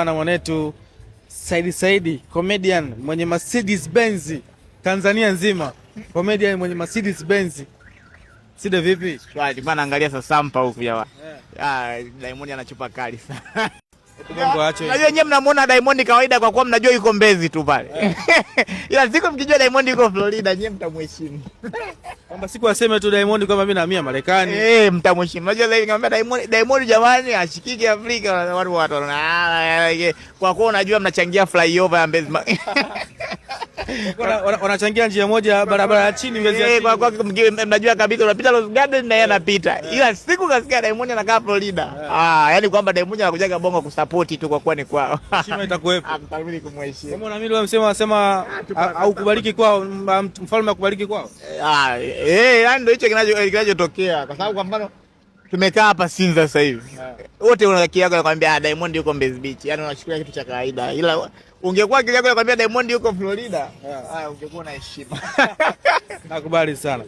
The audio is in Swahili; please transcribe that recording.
Na mwanetu Saidi comedian mwenye Mercedes Benz Tanzania nzima, comedian mwenye Mercedes Benz. Side vipi? Swali bana, angalia sasa sampa huku ya. Diamond anachupa kali sana. Mungu aache. Unajua nyewe mnamuona Diamond kawaida kwa kuwa mnajua yuko Mbezi tu pale. Ila siku mkijua Diamond yuko Florida nyewe mtamheshimu. Kwamba siku aseme tu Diamond kwamba mimi nahamia Marekani. Mtamheshimu. Unajua leo nikamwambia Diamond jamani ashikike Afrika, watu wanaona. Kwa kuwa unajua mnachangia flyover ya Mbezi. Wanachangia njia moja barabara ya chini Mbezi ya chini. Kwa kuwa mnajua kabisa unapita Rose Garden na yeye anapita. Ila siku kasikia Diamond anakaa Florida. Yani kwamba Diamond anakujaga Bongo kusupport tu kwa kuwa ni kwao. Heshima itakuwepo. Atamili kumheshimu. Kama na mimi leo sema au kubariki kwao, mfalme akubariki kwao. Yani ndio hicho kinachotokea kwa sababu kwa mfano tumekaa hapa Sinza sasa hivi. Wote unakiaga nakwambia Diamond yuko Mbezi Beach. Yani unashukulia kitu cha kawaida. Ila ungekuwa kile nakwambia Diamond yuko Florida, ungekuwa na heshima. Nakubali sana.